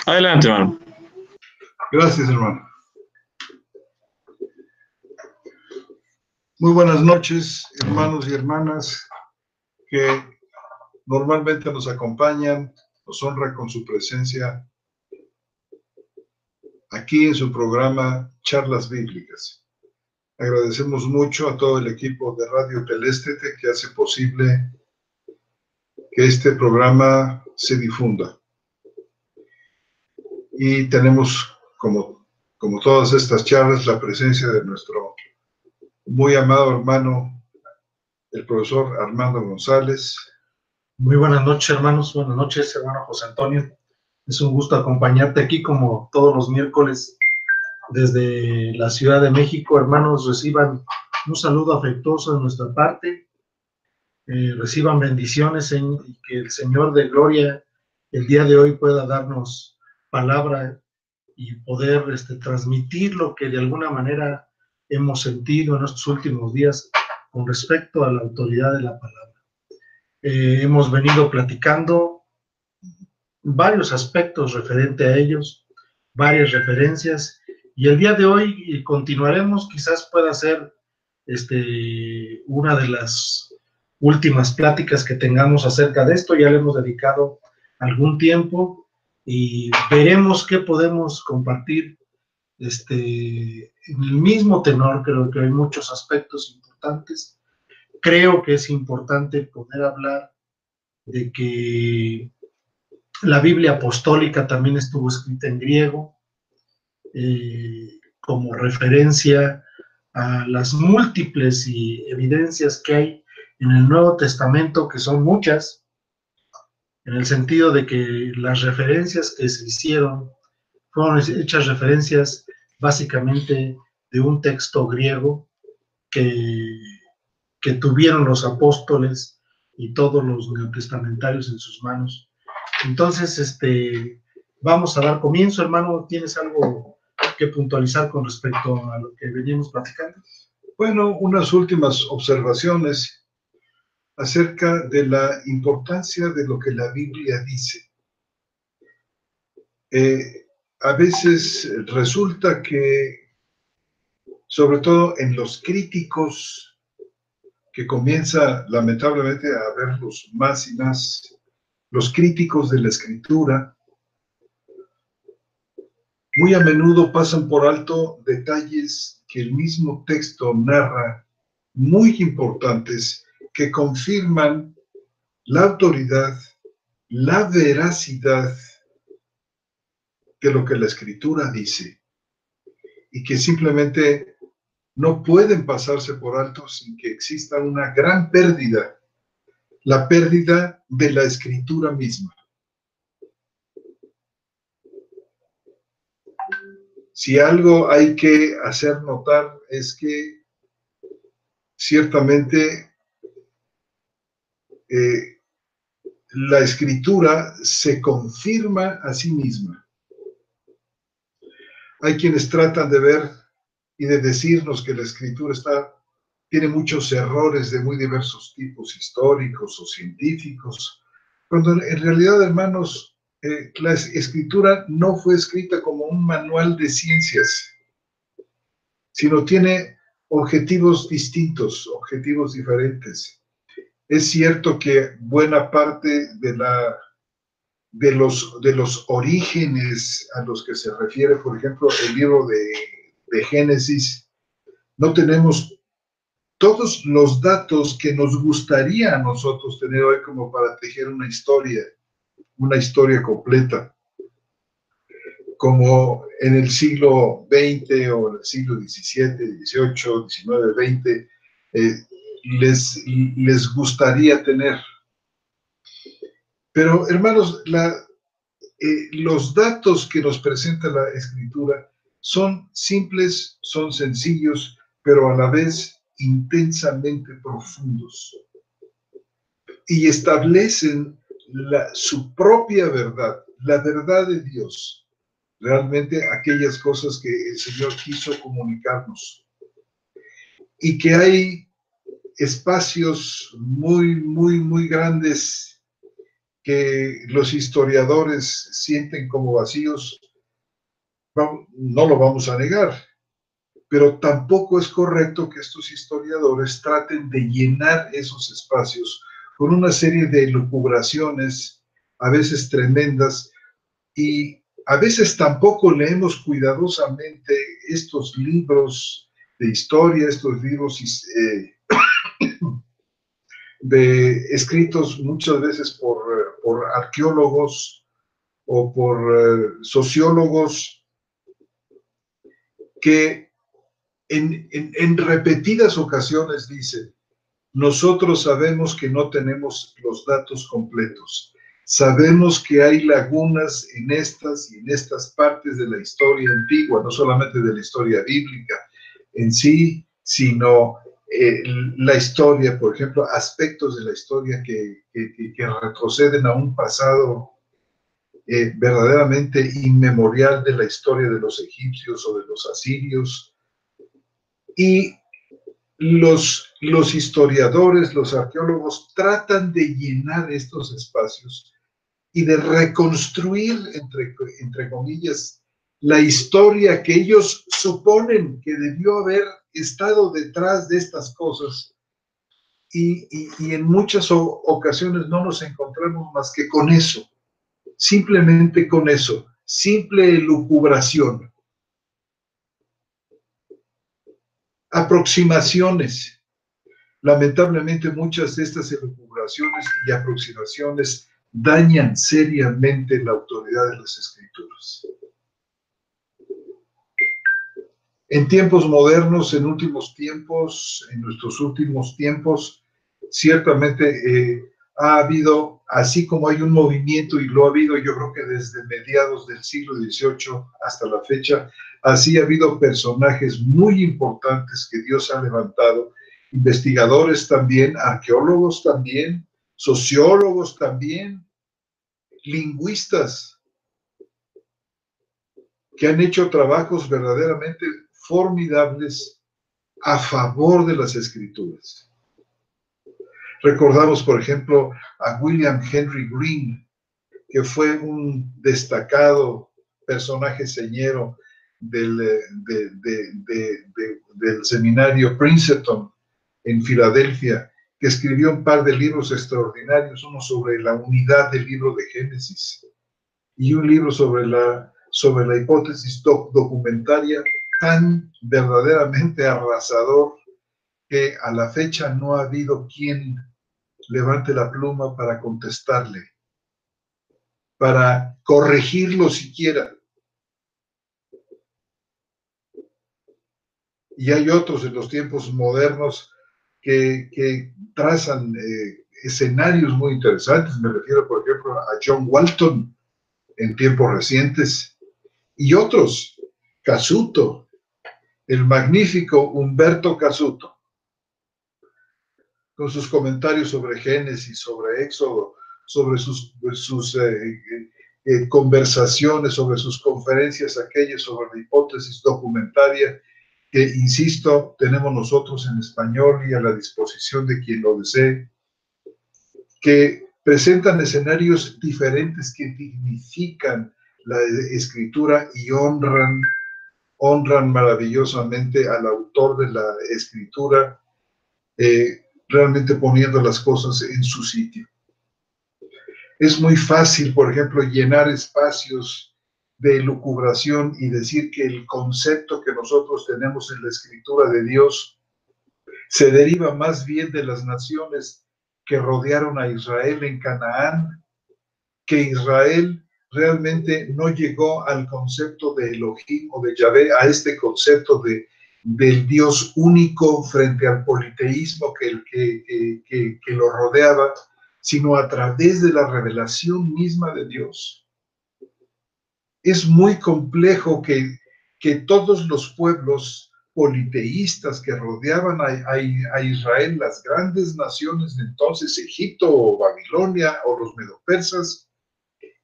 Adelante, hermano. Gracias, hermano. Muy buenas noches, hermanos y hermanas que normalmente nos acompañan, nos honra con su presencia aquí en su programa Charlas Bíblicas. Agradecemos mucho a todo el equipo de Radio Telestete que hace posible que este programa se difunda. Y tenemos, como todas estas charlas, la presencia de nuestro muy amado hermano, el profesor Armando González. Muy buenas noches, hermanos. Buenas noches, hermano José Antonio. Es un gusto acompañarte aquí como todos los miércoles desde la Ciudad de México. Hermanos, reciban un saludo afectuoso de nuestra parte. Reciban bendiciones y que el Señor de Gloria el día de hoy pueda darnos palabra y poder transmitir lo que de alguna manera hemos sentido en estos últimos días con respecto a la autoridad de la palabra. Hemos venido platicando varios aspectos referente a ellos, varias referencias, y el día de hoy continuaremos. Quizás pueda ser una de las últimas pláticas que tengamos acerca de esto. Ya le hemos dedicado algún tiempo y veremos qué podemos compartir en el mismo tenor. Creo que hay muchos aspectos importantes. Creo que es importante poder hablar de que la Biblia apostólica también estuvo escrita en griego, como referencia a las múltiples y evidencias que hay en el Nuevo Testamento, que son muchas, en el sentido de que las referencias que se hicieron fueron hechas referencias básicamente de un texto griego que tuvieron los apóstoles y todos los neotestamentarios en sus manos. Entonces, vamos a dar comienzo, hermano. ¿Tienes algo que puntualizar con respecto a lo que veníamos platicando? Bueno, unas últimas observaciones acerca de la importancia de lo que la Biblia dice. A veces resulta que, sobre todo en los críticos, que comienza lamentablemente a verlos más y más, los críticos de la Escritura, muy a menudo pasan por alto detalles que el mismo texto narra, muy importantes, que confirman la autoridad, la veracidad de lo que la Escritura dice, y que simplemente no pueden pasarse por alto sin que exista una gran pérdida, la pérdida de la Escritura misma. Si algo hay que hacer notar es que ciertamente la Escritura se confirma a sí misma. Hay quienes tratan de ver y de decirnos que la Escritura tiene muchos errores de muy diversos tipos, históricos o científicos, cuando en realidad, hermanos, la Escritura no fue escrita como un manual de ciencias, sino tiene objetivos distintos, objetivos diferentes. Es cierto que buena parte de los orígenes a los que se refiere, por ejemplo, el libro de Génesis, no tenemos todos los datos que nos gustaría a nosotros tener hoy como para tejer una historia completa, como en el siglo XX o en el siglo XVII, XVIII, XIX, XX, les gustaría tener. Pero, hermanos, los datos que nos presenta la Escritura son simples, son sencillos, pero a la vez intensamente profundos. Y establecen su propia verdad, la verdad de Dios, realmente aquellas cosas que el Señor quiso comunicarnos. Y que hay espacios muy, muy, muy grandes que los historiadores sienten como vacíos, no lo vamos a negar, pero tampoco es correcto que estos historiadores traten de llenar esos espacios con una serie de elucubraciones, a veces tremendas, y a veces tampoco leemos cuidadosamente estos libros de historia, estos libros escritos muchas veces por arqueólogos o por sociólogos que en repetidas ocasiones dicen: nosotros sabemos que no tenemos los datos completos, sabemos que hay lagunas en estas y en estas partes de la historia antigua, no solamente de la historia bíblica en sí, sino la historia, por ejemplo, aspectos de la historia que retroceden a un pasado verdaderamente inmemorial de la historia de los egipcios o de los asirios. Y los historiadores, los arqueólogos tratan de llenar estos espacios y de reconstruir, entre comillas, la historia que ellos suponen que debió haber estado detrás de estas cosas. Y en muchas ocasiones no nos encontramos más que con eso, simplemente con eso, simple elucubración, aproximaciones. Lamentablemente muchas de estas elucubraciones y aproximaciones dañan seriamente la autoridad de las Escrituras. En tiempos modernos, en últimos tiempos, en nuestros últimos tiempos, ciertamente ha habido, así como hay un movimiento, y lo ha habido yo creo que desde mediados del siglo XVIII hasta la fecha, así ha habido personajes muy importantes que Dios ha levantado, investigadores también, arqueólogos también, sociólogos también, lingüistas, que han hecho trabajos verdaderamente formidables a favor de las Escrituras. Recordamos, por ejemplo, a William Henry Green, que fue un destacado personaje señero del seminario Princeton en Filadelfia, que escribió un par de libros extraordinarios, uno sobre la unidad del libro de Génesis y un libro sobre la hipótesis documentaria, tan verdaderamente arrasador que a la fecha no ha habido quien levante la pluma para contestarle, para corregirlo siquiera. Y hay otros en los tiempos modernos que trazan escenarios muy interesantes. Me refiero, por ejemplo, a John Walton en tiempos recientes, y otros, Casuto, el magnífico Humberto Casuto, con sus comentarios sobre Génesis, sobre Éxodo, sobre sus conversaciones, sobre sus conferencias aquellas sobre la hipótesis documentaria, que, insisto, tenemos nosotros en español y a la disposición de quien lo desee, que presentan escenarios diferentes que dignifican la escritura y honran maravillosamente al autor de la escritura, realmente poniendo las cosas en su sitio. Es muy fácil, por ejemplo, llenar espacios de elucubración y decir que el concepto que nosotros tenemos en la escritura de Dios se deriva más bien de las naciones que rodearon a Israel en Canaán, que Israel realmente no llegó al concepto de Elohim o de Yahvé, a este concepto del Dios único frente al politeísmo que lo rodeaba, sino a través de la revelación misma de Dios. Es muy complejo que todos los pueblos politeístas que rodeaban a Israel, las grandes naciones de entonces, Egipto o Babilonia o los medopersas,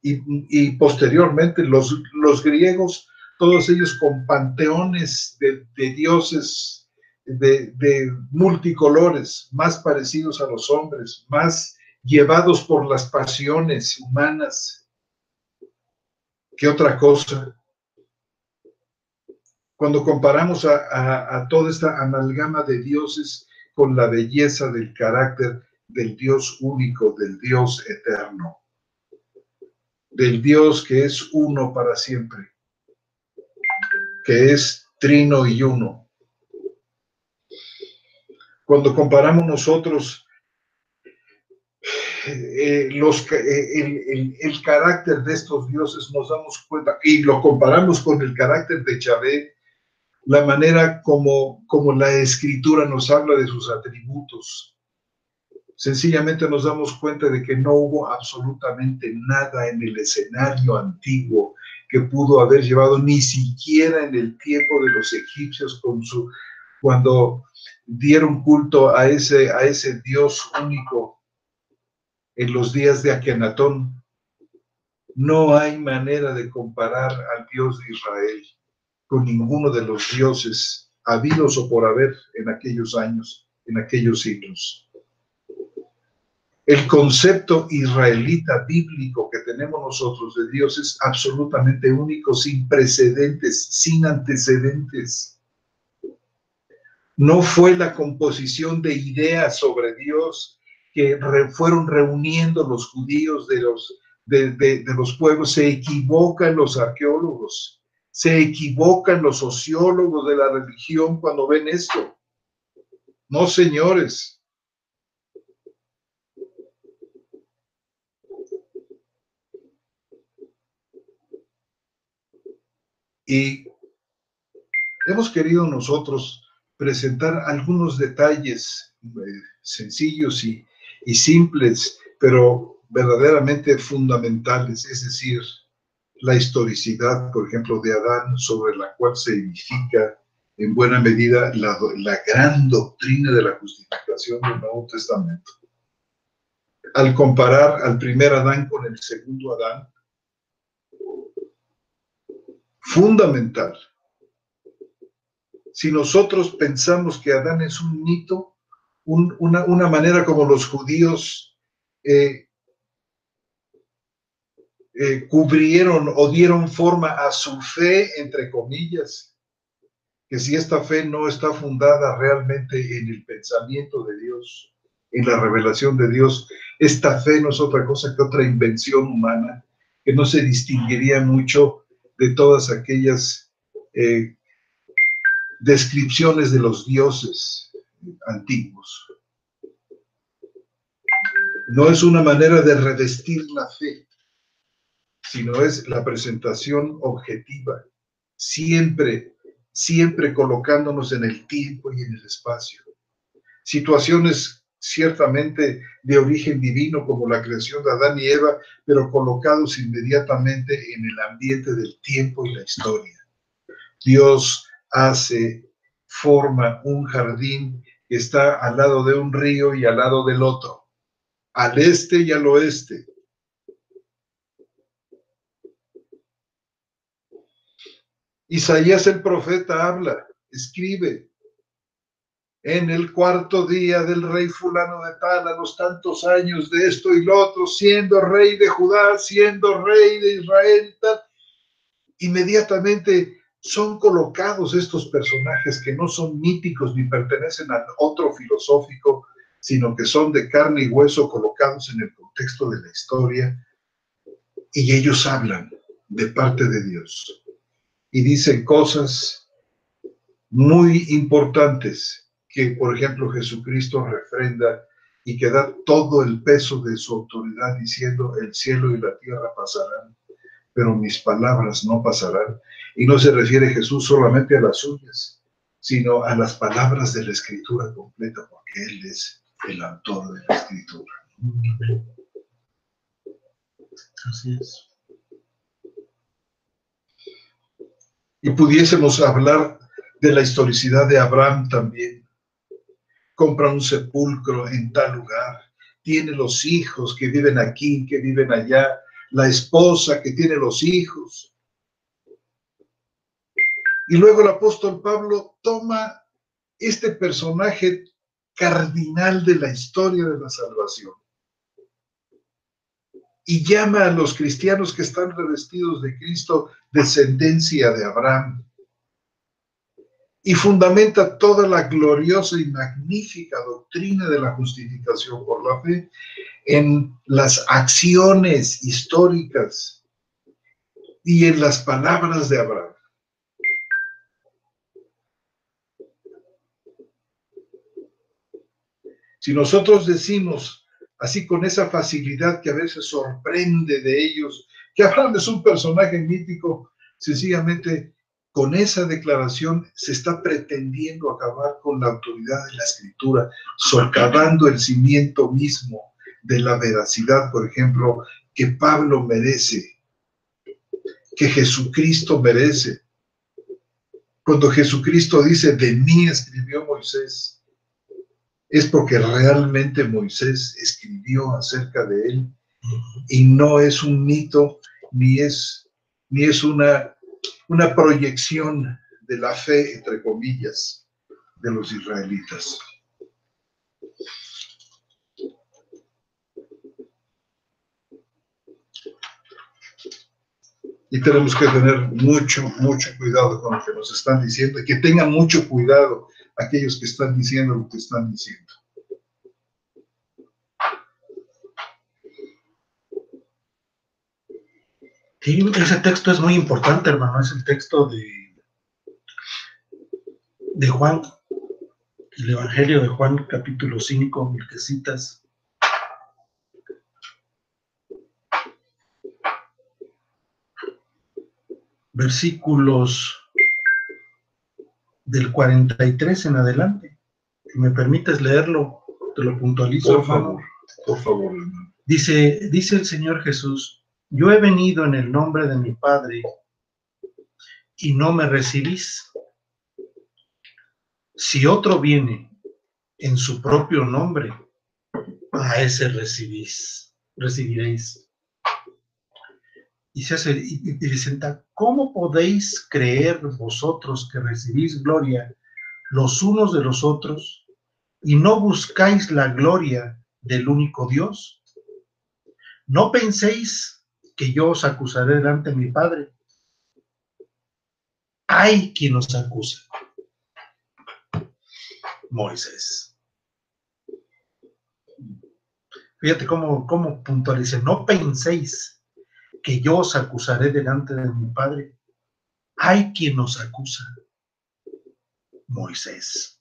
y posteriormente los griegos, todos ellos con panteones de dioses de multicolores, más parecidos a los hombres, más llevados por las pasiones humanas. ¿Qué otra cosa? Cuando comparamos a toda esta amalgama de dioses con la belleza del carácter del Dios único, del Dios eterno, del Dios que es uno para siempre, que es trino y uno. Cuando comparamos nosotros el carácter de estos dioses, nos damos cuenta, y lo comparamos con el carácter de Yahvé, la manera como la Escritura nos habla de sus atributos. Sencillamente nos damos cuenta de que no hubo absolutamente nada en el escenario antiguo que pudo haber llevado, ni siquiera en el tiempo de los egipcios, cuando dieron culto a ese Dios único en los días de Akenatón. No hay manera de comparar al Dios de Israel con ninguno de los dioses habidos o por haber en aquellos años, en aquellos siglos. El concepto israelita bíblico que tenemos nosotros de Dios es absolutamente único, sin precedentes, sin antecedentes. No fue la composición de ideas sobre Dios que fueron reuniendo los judíos de los pueblos. Se equivocan los arqueólogos, se equivocan los sociólogos de la religión cuando ven esto. No, señores. Y hemos querido nosotros presentar algunos detalles sencillos y simples, pero verdaderamente fundamentales, es decir, la historicidad, por ejemplo, de Adán, sobre la cual se edifica en buena medida la gran doctrina de la justificación del Nuevo Testamento. Al comparar al primer Adán con el segundo Adán, fundamental. Si nosotros pensamos que Adán es un mito, una manera como los judíos cubrieron o dieron forma a su fe, entre comillas, que si esta fe no está fundada realmente en el pensamiento de Dios, en la revelación de Dios, esta fe no es otra cosa que otra invención humana, que no se distinguiría mucho de todas aquellas descripciones de los dioses antiguos. No es una manera de revestir la fe, sino es la presentación objetiva, siempre colocándonos en el tiempo y en el espacio. Situaciones ciertamente de origen divino, como la creación de Adán y Eva, pero colocados inmediatamente en el ambiente del tiempo y la historia. Dios forma un jardín que está al lado de un río y al lado del otro, al este y al oeste. Isaías el profeta habla, escribe: en el cuarto día del rey fulano de tal, a los tantos años de esto y lo otro, siendo rey de Judá, siendo rey de Israel, tal. Inmediatamente son colocados estos personajes que no son míticos ni pertenecen al otro filosófico, sino que son de carne y hueso, colocados en el contexto de la historia, y ellos hablan de parte de Dios y dicen cosas muy importantes que, por ejemplo, Jesucristo refrenda y que da todo el peso de su autoridad diciendo: el cielo y la tierra pasarán, pero mis palabras no pasarán. Y no se refiere Jesús solamente a las suyas, sino a las palabras de la Escritura completa, porque Él es el autor de la Escritura. Así es. Y pudiésemos hablar de la historicidad de Abraham también. Compra un sepulcro en tal lugar, tiene los hijos que viven aquí, que viven allá, la esposa que tiene los hijos. Y luego el apóstol Pablo toma este personaje cardinal de la historia de la salvación, y llama a los cristianos que están revestidos de Cristo descendencia de Abraham. Y fundamenta toda la gloriosa y magnífica doctrina de la justificación por la fe en las acciones históricas y en las palabras de Abraham. Si nosotros decimos, así con esa facilidad que a veces sorprende de ellos, que Abraham es un personaje mítico, sencillamente con esa declaración se está pretendiendo acabar con la autoridad de la Escritura, socavando el cimiento mismo de la veracidad, por ejemplo, que Pablo merece, que Jesucristo merece. Cuando Jesucristo dice, de mí escribió Moisés, es porque realmente Moisés escribió acerca de él y no es un mito, ni es una proyección de la fe, entre comillas, de los israelitas. Y tenemos que tener mucho cuidado con lo que nos están diciendo y que tengan mucho cuidado aquellos que están diciendo lo que están diciendo. Sí, ese texto es muy importante, hermano, es el texto de Juan, el Evangelio de Juan, capítulo 5, el que citas. Versículos del 43 en adelante. Si me permites leerlo, te lo puntualizo. Por favor, hermano. Dice el Señor Jesús, yo he venido en el nombre de mi Padre y no me recibís. Si otro viene en su propio nombre, a ese recibiréis. Y dicen, ¿cómo podéis creer vosotros que recibís gloria los unos de los otros y no buscáis la gloria del único Dios? No penséis que yo os acusaré delante de mi Padre. Hay quien os acusa. Moisés. Fíjate cómo puntualiza. No penséis que yo os acusaré delante de mi Padre. Hay quien os acusa. Moisés.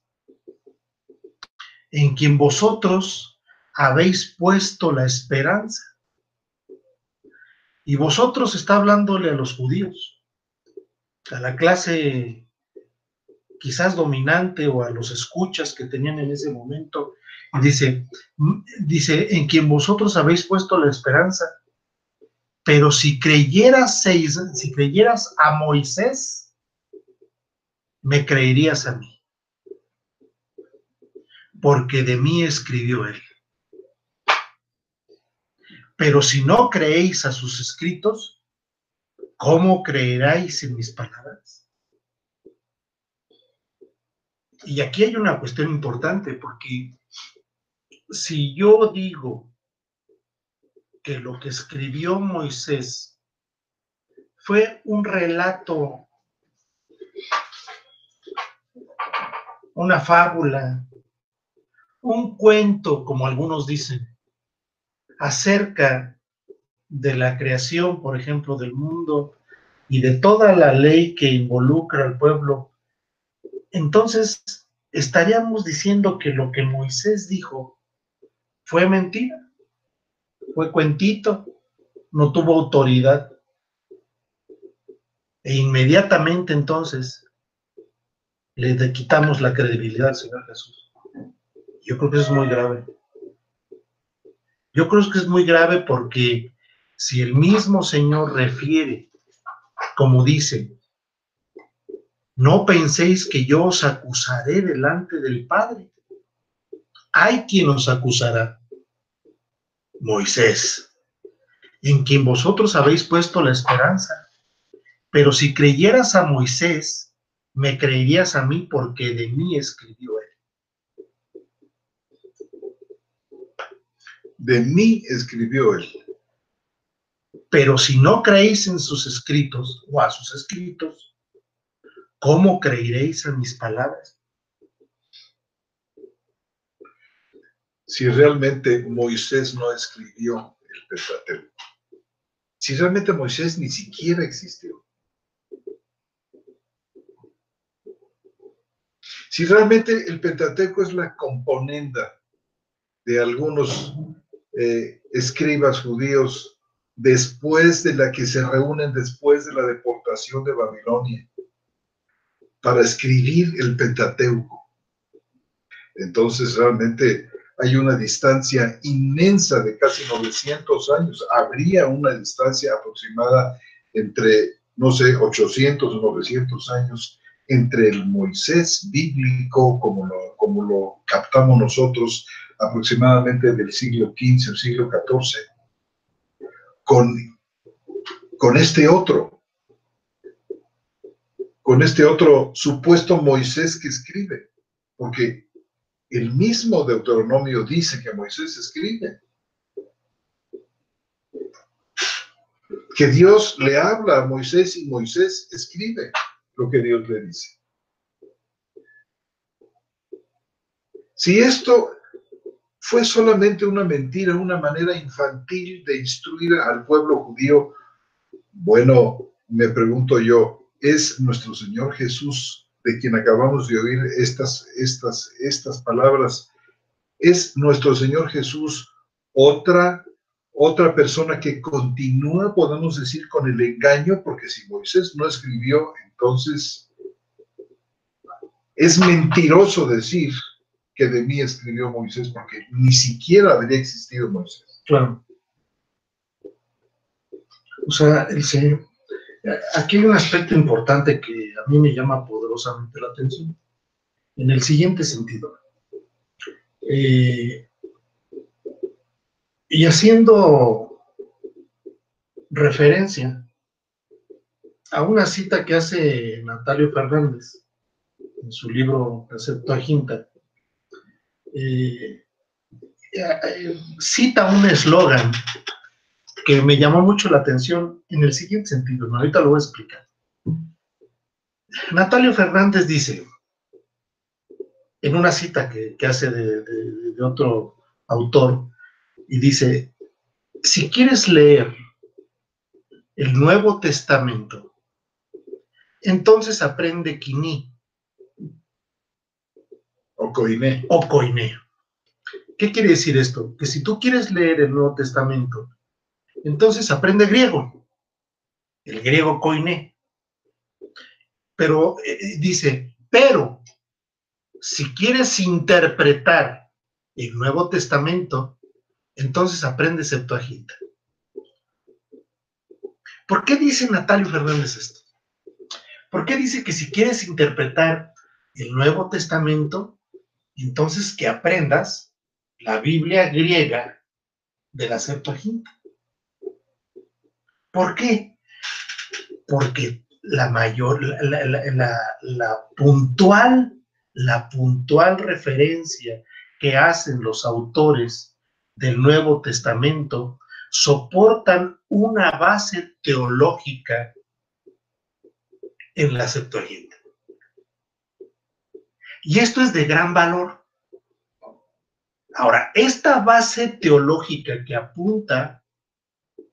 En quien vosotros habéis puesto la esperanza. Y vosotros está hablándole a los judíos, a la clase quizás dominante o a los escuchas que tenían en ese momento. Y dice, en quien vosotros habéis puesto la esperanza, pero si creyeras a Moisés, me creerías a mí, porque de mí escribió él. Pero si no creéis a sus escritos, ¿cómo creeráis en mis palabras? Y aquí hay una cuestión importante, porque si yo digo que lo que escribió Moisés fue un relato, una fábula, un cuento, como algunos dicen, acerca de la creación, por ejemplo, del mundo y de toda la ley que involucra al pueblo, entonces estaríamos diciendo que lo que Moisés dijo fue mentira, fue cuentito, no tuvo autoridad. E inmediatamente entonces le quitamos la credibilidad al Señor Jesús. Yo creo que eso es muy grave. Yo creo que es muy grave porque si el mismo Señor refiere, como dice, no penséis que yo os acusaré delante del Padre. Hay quien os acusará. Moisés, en quien vosotros habéis puesto la esperanza. Pero si creyeras a Moisés, me creerías a mí porque de mí escribió él. De mí escribió él. Pero si no creéis en sus escritos o a sus escritos, ¿cómo creeréis a mis palabras? Si realmente Moisés no escribió el Pentateuco, si realmente Moisés ni siquiera existió, si realmente el Pentateuco es la componenda de algunos escribas judíos después de la que se reúnen después de la deportación de Babilonia para escribir el Pentateuco, entonces realmente hay una distancia inmensa de casi 900 años. Habría una distancia aproximada entre, no sé, 800 o 900 años entre el Moisés bíblico, como lo captamos nosotros, aproximadamente del siglo XV o siglo XIV, con este otro supuesto Moisés que escribe, porque el mismo Deuteronomio dice que Moisés escribe, que Dios le habla a Moisés y Moisés escribe lo que Dios le dice. Si esto fue solamente una mentira, una manera infantil de instruir al pueblo judío, bueno, me pregunto yo, ¿es nuestro Señor Jesús, de quien acabamos de oír estas palabras, es nuestro Señor Jesús otra persona que continúa, podemos decir, con el engaño? Porque si Moisés no escribió, entonces es mentiroso decir que de mí escribió Moisés, porque ni siquiera habría existido Moisés. Claro. O sea, aquí hay un aspecto importante que a mí me llama poderosamente la atención, en el siguiente sentido. Y haciendo referencia a una cita que hace Natalio Fernández en su libro La Septuaginta, cita un eslogan que me llamó mucho la atención en el siguiente sentido, ¿no? Ahorita lo voy a explicar. Natalio Fernández dice, en una cita que hace de otro autor, y dice, si quieres leer el Nuevo Testamento, entonces aprende Quiní. O Koiné. O Koiné. ¿Qué quiere decir esto? Que si tú quieres leer el Nuevo Testamento, entonces aprende griego, el griego Koiné. Pero dice, pero si quieres interpretar el Nuevo Testamento, entonces aprende Septuaginta. ¿Por qué dice Natalio Fernández esto? ¿Por qué dice que si quieres interpretar el Nuevo Testamento, entonces que aprendas la Biblia griega de la Septuaginta? ¿Por qué? Porque la puntual referencia que hacen los autores del Nuevo Testamento soportan una base teológica en la Septuaginta. Y esto es de gran valor. Ahora, esta base teológica que apunta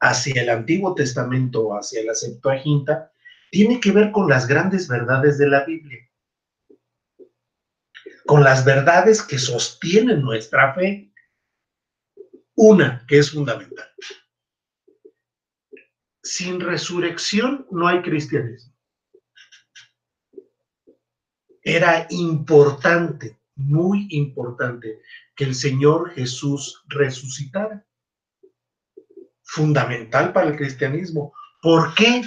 hacia el Antiguo Testamento o hacia la Septuaginta tiene que ver con las grandes verdades de la Biblia, con las verdades que sostienen nuestra fe. Una que es fundamental: sin resurrección no hay cristianismo. Era importante, muy importante, que el Señor Jesús resucitara. Fundamental para el cristianismo. ¿Por qué?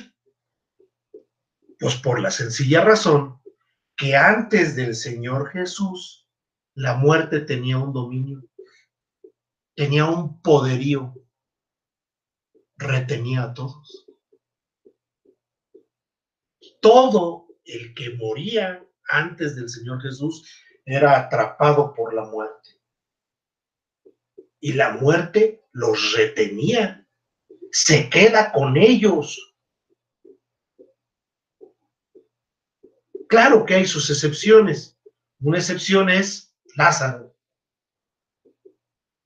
Pues por la sencilla razón que antes del Señor Jesús, la muerte tenía un dominio, tenía un poderío, retenía a todos. Todo el que moría antes del Señor Jesús era atrapado por la muerte. Y la muerte los retenía. se queda con ellos. Claro que hay sus excepciones. Una excepción es Lázaro.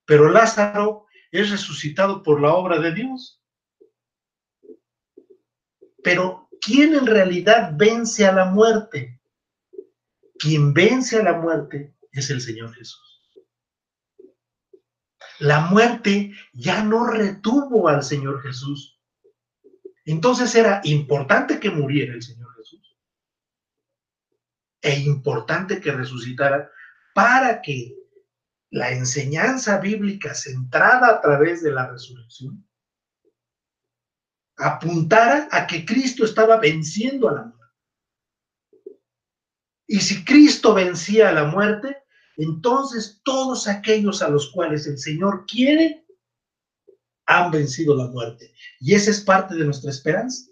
Pero Lázaro es resucitado por la obra de Dios. Pero ¿quién en realidad vence a la muerte? Quien vence a la muerte es el Señor Jesús. La muerte ya no retuvo al Señor Jesús. Entonces era importante que muriera el Señor Jesús e importante que resucitara para que la enseñanza bíblica centrada a través de la resurrección apuntara a que Cristo estaba venciendo a la muerte. Y si Cristo vencía a la muerte, entonces todos aquellos a los cuales el Señor quiere han vencido la muerte. Y esa es parte de nuestra esperanza.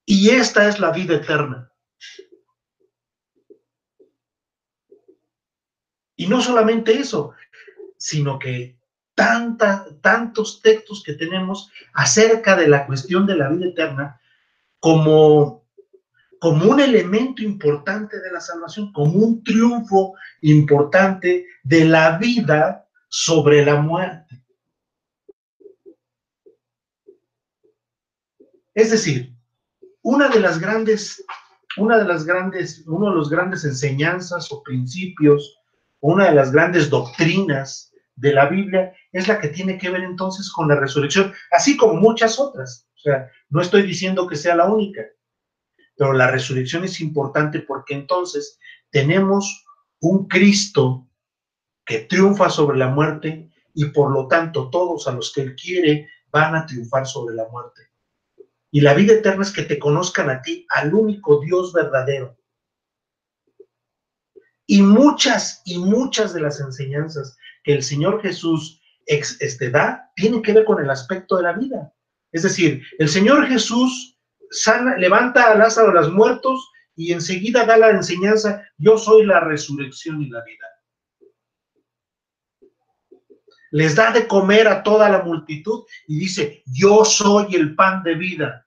Y esta es la vida eterna. Y no solamente eso, sino que tantos textos que tenemos acerca de la cuestión de la vida eterna como un elemento importante de la salvación, como un triunfo importante de la vida sobre la muerte. Es decir, uno de los grandes enseñanzas o principios, una de las grandes doctrinas de la Biblia es la que tiene que ver entonces con la resurrección, así como muchas otras. O sea, no estoy diciendo que sea la única, pero la resurrección es importante porque entonces tenemos un Cristo que triunfa sobre la muerte y por lo tanto todos a los que Él quiere van a triunfar sobre la muerte. Y la vida eterna es que te conozcan a ti, al único Dios verdadero. Y muchas de las enseñanzas que el Señor Jesús da tienen que ver con el aspecto de la vida. Es decir, el Señor Jesús levanta a Lázaro de los muertos y enseguida da la enseñanza: yo soy la resurrección y la vida. Les da de comer a toda la multitud y dice: yo soy el pan de vida.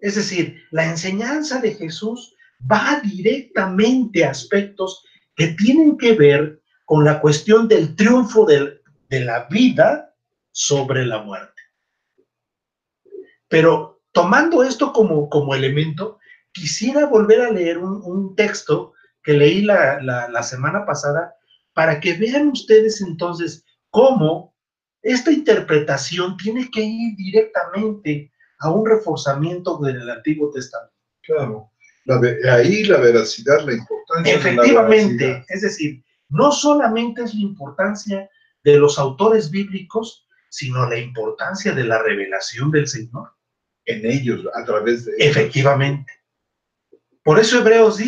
Es decir, la enseñanza de Jesús va directamente a aspectos que tienen que ver con la cuestión del triunfo de la vida sobre la muerte. Pero tomando esto como elemento, quisiera volver a leer un texto que leí la semana pasada para que vean ustedes entonces cómo esta interpretación tiene que ir directamente a un reforzamiento del Antiguo Testamento. Claro, ahí la veracidad, la importancia. Efectivamente, de la es decir, no solamente es la importancia de los autores bíblicos, sino la importancia de la revelación del Señor. En ellos, a través de ellos. Efectivamente. Por eso Hebreos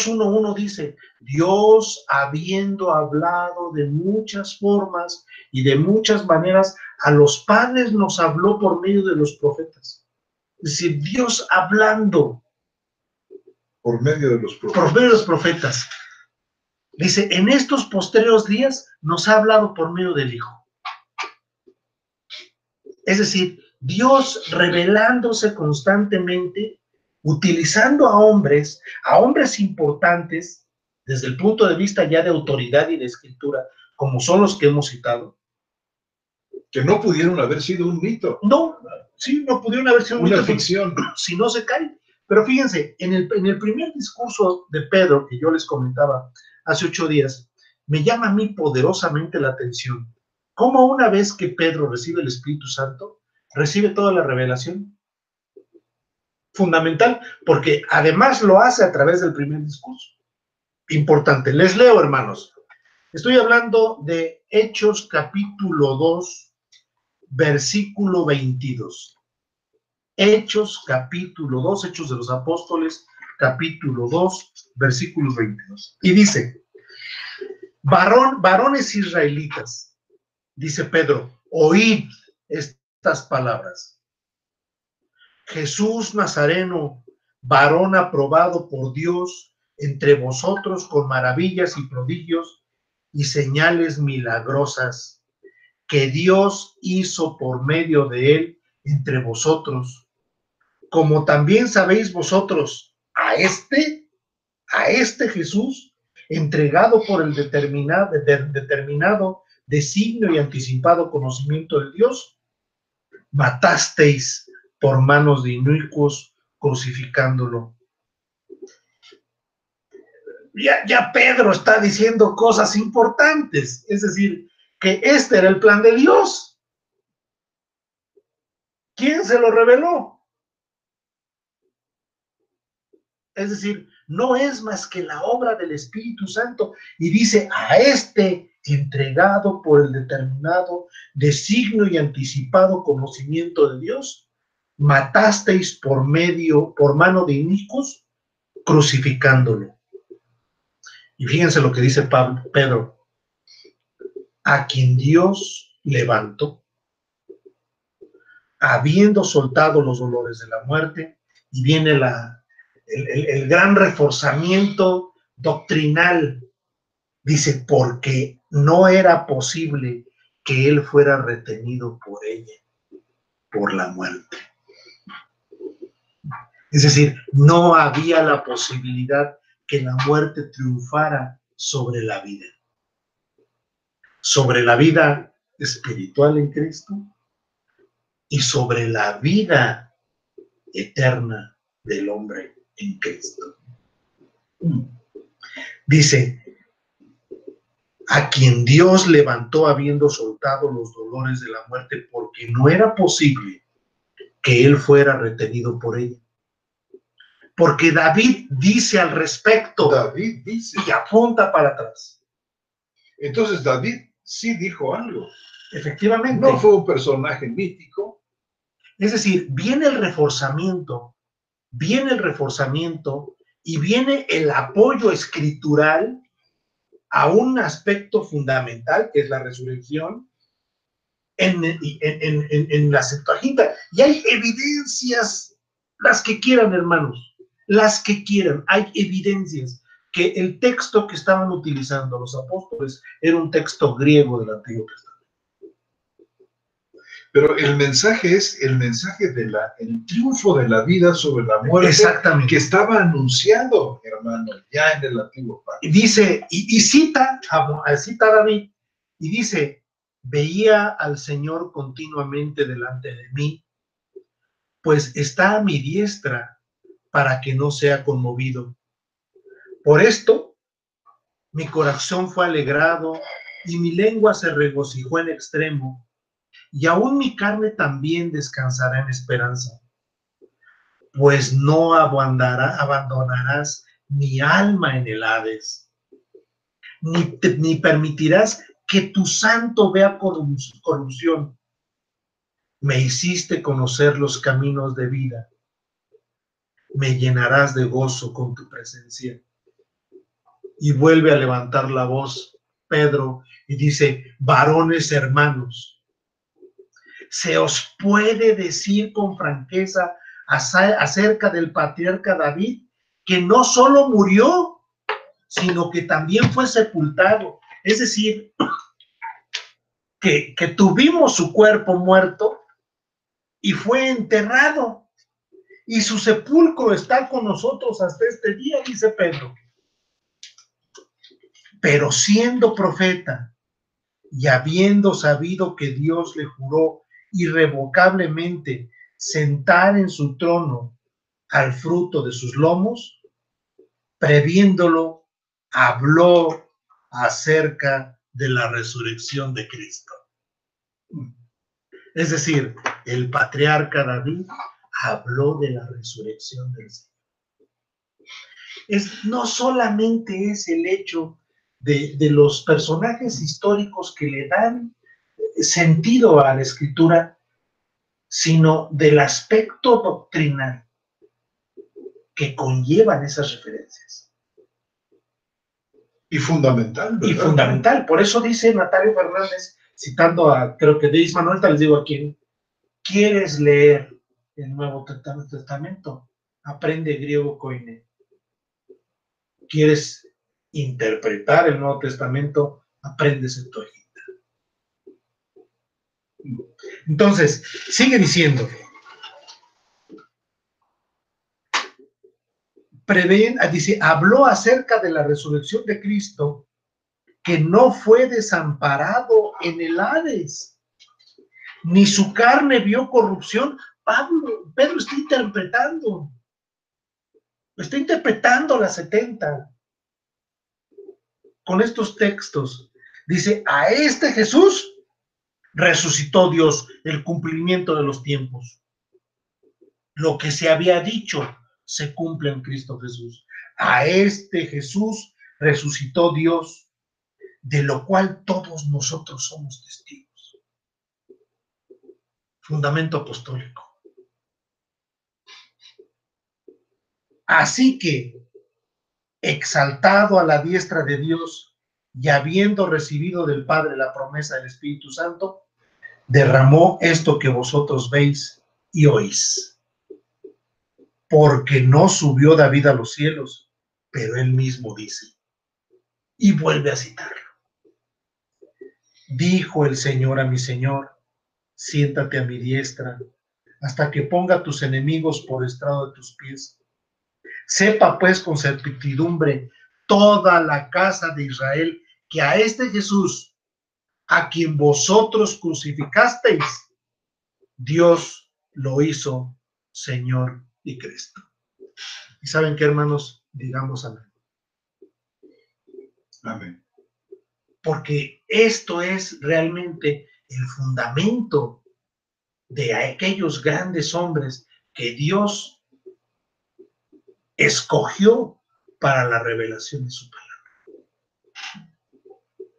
1:1 dice: Dios, habiendo hablado de muchas formas y de muchas maneras, a los padres nos habló por medio de los profetas. Es decir, Dios hablando por medio de los profetas. Por medio de los profetas. Dice: en estos postreros días nos ha hablado por medio del Hijo. Es decir, Dios revelándose constantemente, utilizando a hombres importantes, desde el punto de vista ya de autoridad y de escritura, como son los que hemos citado. Que no pudieron haber sido un mito. No, sí, no pudieron haber sido una ficción. Si no se cae. Pero fíjense, en el primer discurso de Pedro, que yo les comentaba hace 8 días, me llama a mí poderosamente la atención cómo una vez que Pedro recibe el Espíritu Santo, recibe toda la revelación. Fundamental, porque además lo hace a través del primer discurso. Importante. Les leo, hermanos. Estoy hablando de Hechos capítulo 2, versículo 22. Hechos capítulo 2, Hechos de los Apóstoles, capítulo 2, versículos 22. Y dice: varones israelitas, dice Pedro, oíd estas palabras. Jesús Nazareno, varón aprobado por Dios entre vosotros con maravillas y prodigios y señales milagrosas que Dios hizo por medio de él entre vosotros, como también sabéis vosotros, a este Jesús, entregado por el determinado designio y anticipado conocimiento de Dios, matasteis por manos de inicuos, crucificándolo. Ya Pedro está diciendo cosas importantes, es decir, que este era el plan de Dios. ¿Quién se lo reveló? Es decir, no es más que la obra del Espíritu Santo. Y dice, a este entregado por el determinado designio y anticipado conocimiento de Dios, matasteis por mano de inicuos, crucificándolo. Y fíjense lo que dice Pedro, a quien Dios levantó, habiendo soltado los dolores de la muerte, y viene el gran reforzamiento doctrinal. Dice, porque no era posible que él fuera retenido por ella, por la muerte. Es decir, no había la posibilidad que la muerte triunfara sobre la vida espiritual en Cristo y sobre la vida eterna del hombre en Cristo. Dice, a quien Dios levantó habiendo soltado los dolores de la muerte, porque no era posible que él fuera retenido por ella. Porque David dice al respecto. David dice. Y apunta para atrás. Entonces David sí dijo algo. Efectivamente. No fue un personaje mítico. Es decir, viene el reforzamiento y viene el apoyo escritural a un aspecto fundamental, que es la resurrección, en la Septuaginta. Y hay evidencias, las que quieran, hermanos, las que quieran. Hay evidencias que el texto que estaban utilizando los apóstoles era un texto griego del Antiguo Testamento. Pero el mensaje es el mensaje del triunfo de la vida sobre la muerte. Exactamente. Que estaba anunciado, hermano, ya en el Antiguo Pacto. Y dice, y cita a David, y dice, veía al Señor continuamente delante de mí, pues está a mi diestra para que no sea conmovido. Por esto, mi corazón fue alegrado y mi lengua se regocijó en extremo, y aún mi carne también descansará en esperanza, pues no abandonarás mi alma en el Hades, ni permitirás que tu santo vea corrupción. Me hiciste conocer los caminos de vida, me llenarás de gozo con tu presencia. Y vuelve a levantar la voz Pedro y dice, varones hermanos, se os puede decir con franqueza acerca del patriarca David, que no solo murió, sino que también fue sepultado. Es decir, que tuvimos su cuerpo muerto y fue enterrado. Y su sepulcro está con nosotros hasta este día, dice Pedro. Pero siendo profeta y habiendo sabido que Dios le juró irrevocablemente sentar en su trono al fruto de sus lomos, previéndolo, habló acerca de la resurrección de Cristo. Es decir, el patriarca David habló de la resurrección del Señor. No solamente es el hecho de los personajes históricos que le dan sentido a la escritura, sino del aspecto doctrinal que conllevan esas referencias. Y fundamental, ¿verdad? Y fundamental. Por eso dice Natalio Fernández, citando a, creo que de Ismael, ahorita les digo a quién, ¿quieres leer el Nuevo Testamento? Aprende griego koine. quieres interpretar el Nuevo Testamento, aprende Septuaginta. Entonces, sigue diciendo, dice, habló acerca de la resurrección de Cristo, que no fue desamparado en el Hades, ni su carne vio corrupción. Pedro está interpretando las 70 con estos textos. Dice, a este Jesús resucitó Dios, el cumplimiento de los tiempos. Lo que se había dicho se cumple en Cristo Jesús. A este Jesús resucitó Dios, de lo cual todos nosotros somos testigos. Fundamento apostólico. Así que, exaltado a la diestra de Dios y habiendo recibido del Padre la promesa del Espíritu Santo, derramó esto que vosotros veis y oís. Porque no subió David a los cielos, pero él mismo dice, y vuelve a citarlo. Dijo el Señor a mi Señor, siéntate a mi diestra, hasta que ponga a tus enemigos por estrado de tus pies. Sepa pues con certidumbre toda la casa de Israel, que a este Jesús, a quien vosotros crucificasteis, Dios lo hizo Señor y Cristo. ¿Y saben qué, hermanos? Digamos amén. Amén. Porque esto es realmente el fundamento de aquellos grandes hombres que Dios escogió para la revelación de su palabra.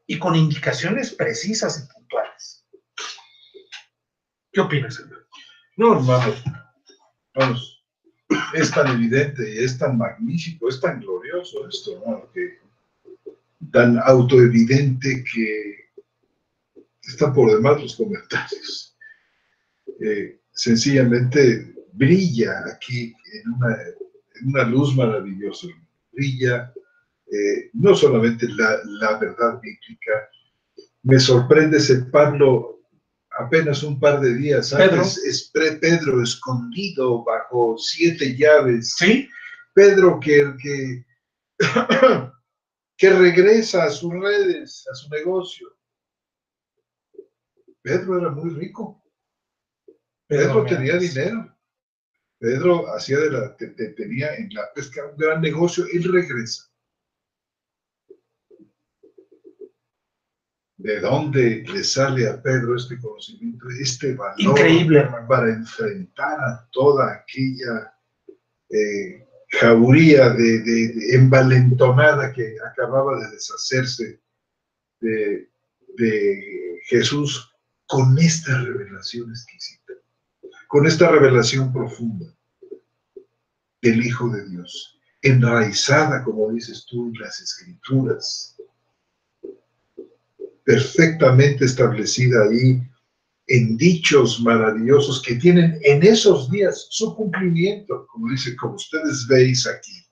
Y con indicaciones precisas y puntuales. ¿Qué opinas, hermano? No, hermanos, es tan evidente y es tan magnífico, es tan glorioso esto, ¿no? Que tan autoevidente que está por demás los comentarios. Sencillamente brilla aquí en una luz maravillosa. Brilla no solamente la verdad bíblica. Me sorprende separarlo apenas un par de días antes. Es Pedro escondido bajo 7 llaves. ¿Sí? Pedro que regresa a sus redes, a su negocio. Pedro era muy rico. Pedro tenía dinero. Pedro tenía en la pesca un gran negocio. Él regresa. ¿De dónde le sale a Pedro este conocimiento, este valor? Increíble, hermano. Para enfrentar a toda aquella jauría de envalentonada que acababa de deshacerse de Jesús con esta revelación exquisita, con esta revelación profunda del Hijo de Dios, enraizada, como dices tú, en las Escrituras, perfectamente establecida ahí en dichos maravillosos que tienen en esos días su cumplimiento, como dice, como ustedes veis aquí.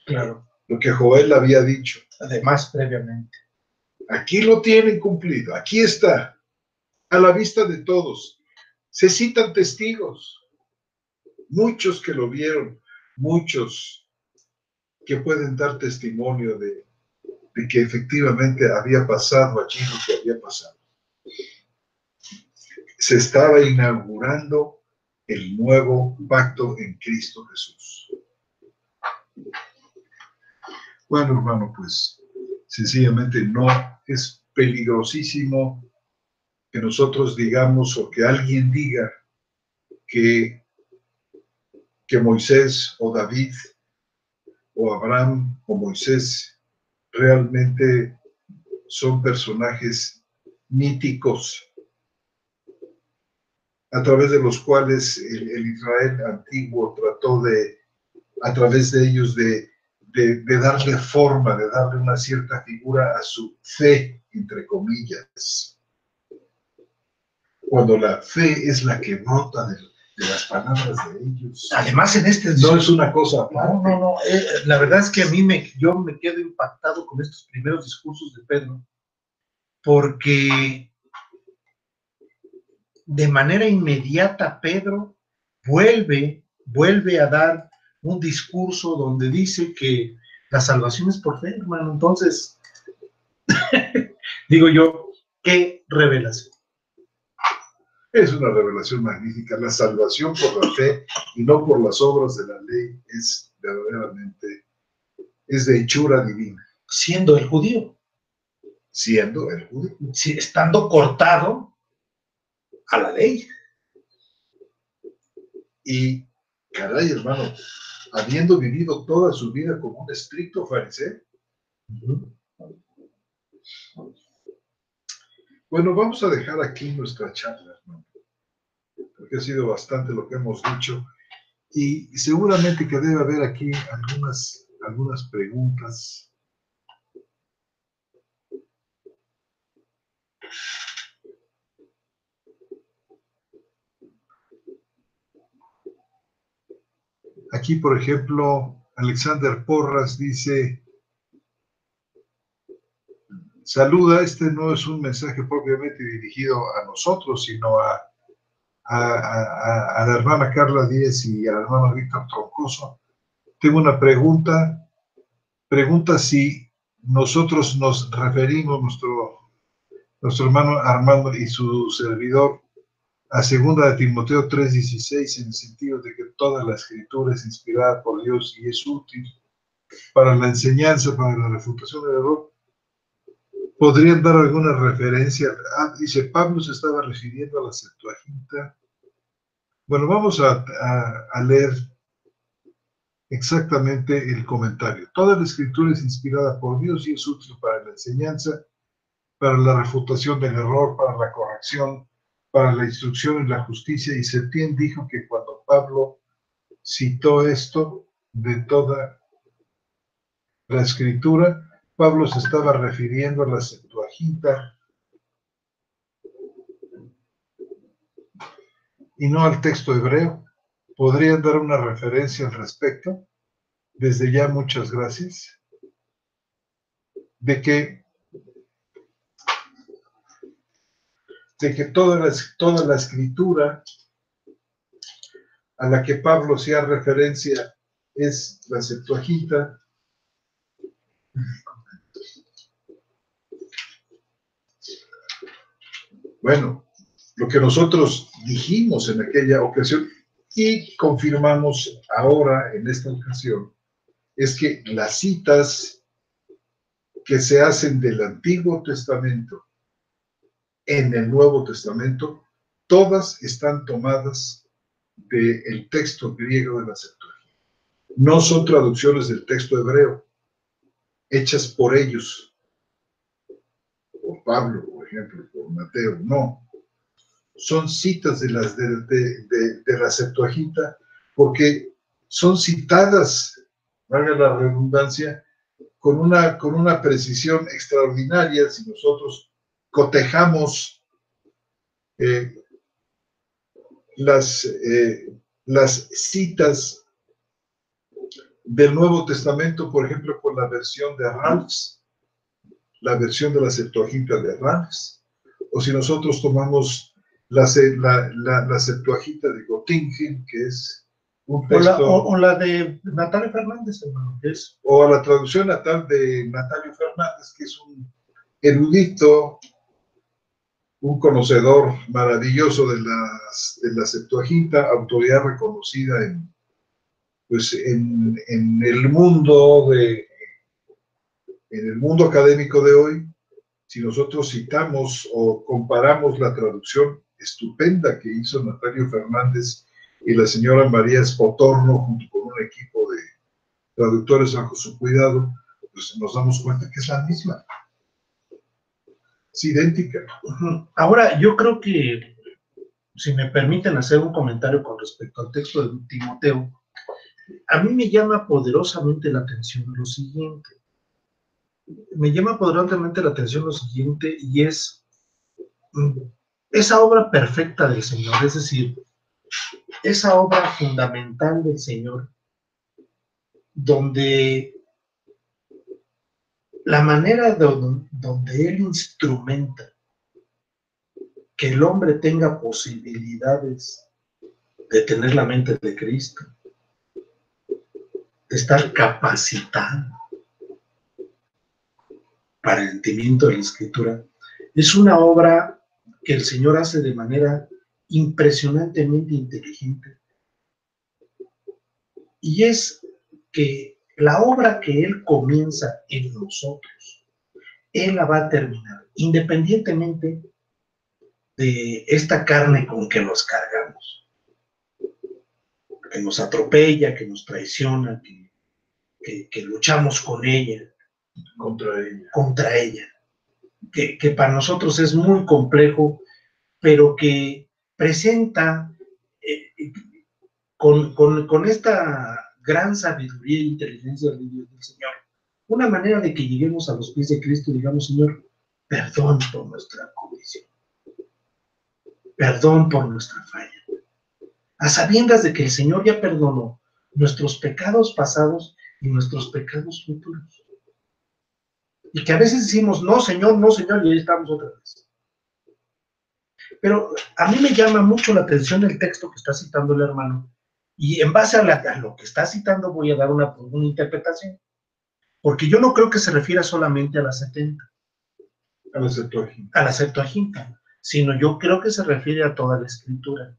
Claro. Lo que Joel había dicho. Además, previamente. Aquí lo tienen cumplido, aquí está, a la vista de todos. Se citan testigos, muchos que lo vieron, muchos que pueden dar testimonio de que efectivamente había pasado allí lo que había pasado. Se estaba inaugurando el nuevo pacto en Cristo Jesús. Bueno, hermano, pues sencillamente no es peligrosísimo que nosotros digamos o que alguien diga que Moisés o David o Abraham o Moisés realmente son personajes míticos a través de los cuales el Israel antiguo trató a través de ellos de darle forma, de darle una cierta figura a su fe, entre comillas. Cuando la fe es la que brota de las palabras de ellos. Además, en este no es una cosa aparte. No. La verdad es que yo me quedo impactado con estos primeros discursos de Pedro, porque de manera inmediata Pedro vuelve a dar un discurso donde dice que la salvación es por fe, hermano. Entonces, digo yo, qué revelación. Es una revelación magnífica. La salvación por la fe y no por las obras de la ley es verdaderamente, es de hechura divina. Siendo el judío. Siendo el judío. Sí, estando cortado a la ley. Y, caray, hermano, habiendo vivido toda su vida como un estricto fariseo. Bueno, vamos a dejar aquí nuestra charla, hermano, porque ha sido bastante lo que hemos dicho, y seguramente que debe haber aquí algunas preguntas. Aquí, por ejemplo, Alexander Porras dice: saluda, este no es un mensaje propiamente dirigido a nosotros, sino a la hermana Carla Díez y al hermano Víctor Troncoso. Tengo una pregunta si nosotros nos referimos, nuestro hermano Armando y su servidor, a 2 de Timoteo 3:16, en el sentido de que toda la escritura es inspirada por Dios y es útil para la enseñanza, para la refutación del error. ¿Podrían dar alguna referencia? Dice, Pablo se estaba refiriendo a la Septuaginta. Bueno, vamos a leer exactamente el comentario. Toda la escritura es inspirada por Dios y es útil para la enseñanza, para la refutación del error, para la corrección, para la instrucción y la justicia. Y Septién dijo que cuando Pablo citó esto de toda la escritura, Pablo se estaba refiriendo a la Septuaginta y no al texto hebreo. ¿Podrían dar una referencia al respecto? Desde ya, muchas gracias. De que toda la escritura a la que Pablo hacía referencia es la Septuaginta. Bueno, lo que nosotros dijimos en aquella ocasión y confirmamos ahora en esta ocasión es que las citas que se hacen del Antiguo Testamento en el Nuevo Testamento, todas están tomadas del texto griego de la Septuaginta. No son traducciones del texto hebreo, hechas por ellos, por Pablo, por ejemplo, por Mateo, no. Son citas de la Septuaginta, porque son citadas, valga la redundancia, con una precisión extraordinaria. Si nosotros cotejamos las citas del Nuevo Testamento, por ejemplo, con la versión de Ralphs, la versión de la Septuaginta de Ralphs, o si nosotros tomamos la Septuaginta de Göttingen, que es un texto... O la de Natalio Fernández, hermano, que es... O a la traducción natal de Natalio Fernández, que es un erudito, un conocedor maravilloso de la Septuaginta, autoridad reconocida en el mundo académico de hoy. Si nosotros citamos o comparamos la traducción estupenda que hizo Natalio Fernández y la señora María Spotorno junto con un equipo de traductores bajo su cuidado, pues nos damos cuenta que es la misma. Es idéntica. Ahora, yo creo que, si me permiten hacer un comentario con respecto al texto de Timoteo, a mí me llama poderosamente la atención lo siguiente. Y es esa obra perfecta del Señor, es decir, esa obra fundamental del Señor, donde la manera donde Él instrumenta que el hombre tenga posibilidades de tener la mente de Cristo, de estar capacitado para el entendimiento de la Escritura, es una obra que el Señor hace de manera impresionantemente inteligente. Y es que la obra que Él comienza en nosotros, Él la va a terminar, independientemente de esta carne con que nos cargamos, que nos atropella, que nos traiciona, que luchamos con ella, contra ella, que para nosotros es muy complejo, pero que presenta con esta gran sabiduría e inteligencia del Señor, una manera de que lleguemos a los pies de Cristo y digamos, Señor, perdón por nuestra condición, perdón por nuestra falla, a sabiendas de que el Señor ya perdonó nuestros pecados pasados y nuestros pecados futuros. Y que a veces decimos, no, Señor, y ahí estamos otra vez. Pero a mí me llama mucho la atención el texto que está citando el hermano, y en base a lo que está citando voy a dar una interpretación, porque yo no creo que se refiera solamente a la 70, a la Septuaginta, sino yo creo que se refiere a toda la Escritura.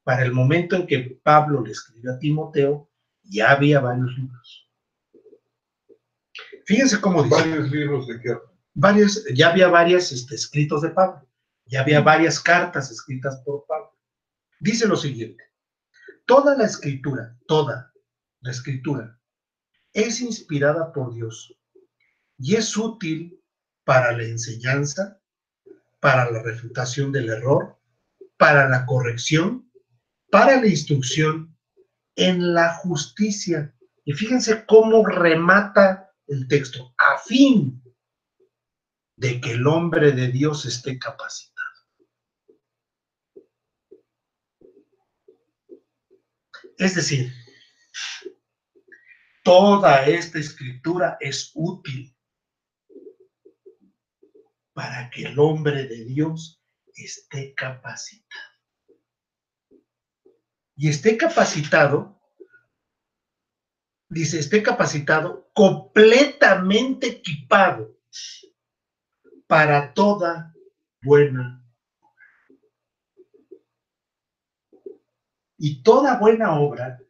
Para el momento en que Pablo le escribió a Timoteo, ya había varios libros. Fíjense cómo dice. ¿Varios libros de qué? Ya había varios escritos de Pablo, ya había varias cartas escritas por Pablo. Dice lo siguiente: toda la Escritura es inspirada por Dios y es útil para la enseñanza, para la refutación del error, para la corrección, para la instrucción en la justicia. Y fíjense cómo remata el texto: a fin de que el hombre de Dios esté capacitado. Es decir, toda esta escritura es útil para que el hombre de Dios esté capacitado. Y esté capacitado, dice, esté capacitado, completamente equipado para toda buena. Y toda buena obra,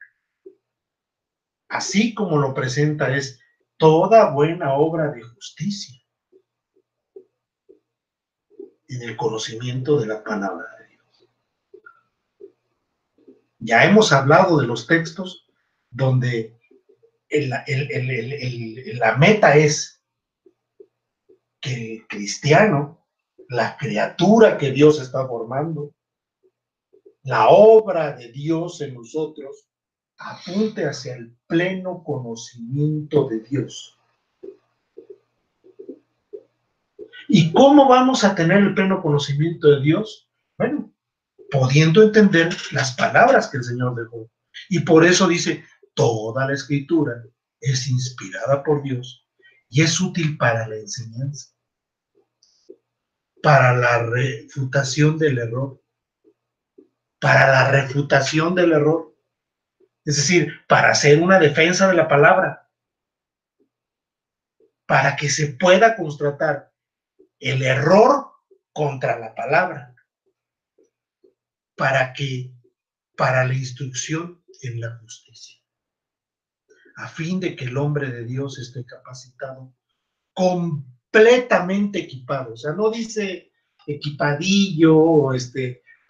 así como lo presenta, es toda buena obra de justicia en el conocimiento de la palabra de Dios. Ya hemos hablado de los textos donde la meta es que el cristiano, la criatura que Dios está formando, la obra de Dios en nosotros, apunte hacia el pleno conocimiento de Dios. ¿Y cómo vamos a tener el pleno conocimiento de Dios? Bueno, pudiendo entender las palabras que el Señor dejó. Y por eso dice, toda la Escritura es inspirada por Dios y es útil para la enseñanza, para la refutación del error, es decir, para hacer una defensa de la palabra, para que se pueda constatar el error contra la palabra, para la instrucción en la justicia, a fin de que el hombre de Dios esté capacitado, completamente equipado. O sea, no dice equipadillo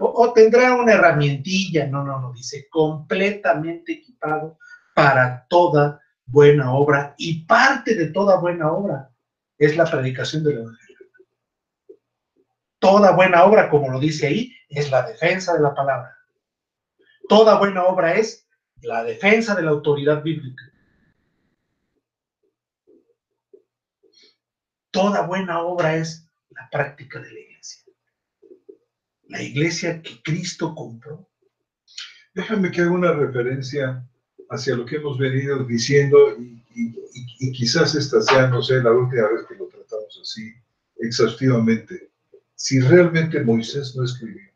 o tendrá una herramientilla, no, dice completamente equipado para toda buena obra, y parte de toda buena obra es la predicación del evangelio. Toda buena obra, como lo dice ahí, es la defensa de la palabra. Toda buena obra es la defensa de la autoridad bíblica. Toda buena obra es la práctica de la iglesia. La iglesia que Cristo compró. Déjame que haga una referencia hacia lo que hemos venido diciendo y quizás esta sea, no sé, la última vez que lo tratamos así exhaustivamente. Si realmente Moisés no escribió,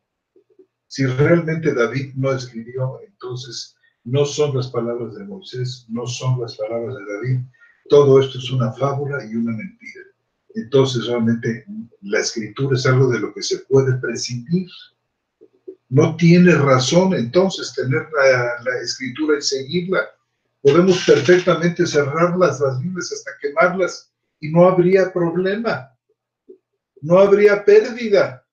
si realmente David no escribió, entonces no son las palabras de Moisés, no son las palabras de David. Todo esto es una fábula y una mentira. Entonces realmente la escritura es algo de lo que se puede prescindir. No tiene razón entonces tener la escritura y seguirla. Podemos perfectamente cerrarlas, las Biblias, hasta quemarlas y no habría problema, no habría pérdida.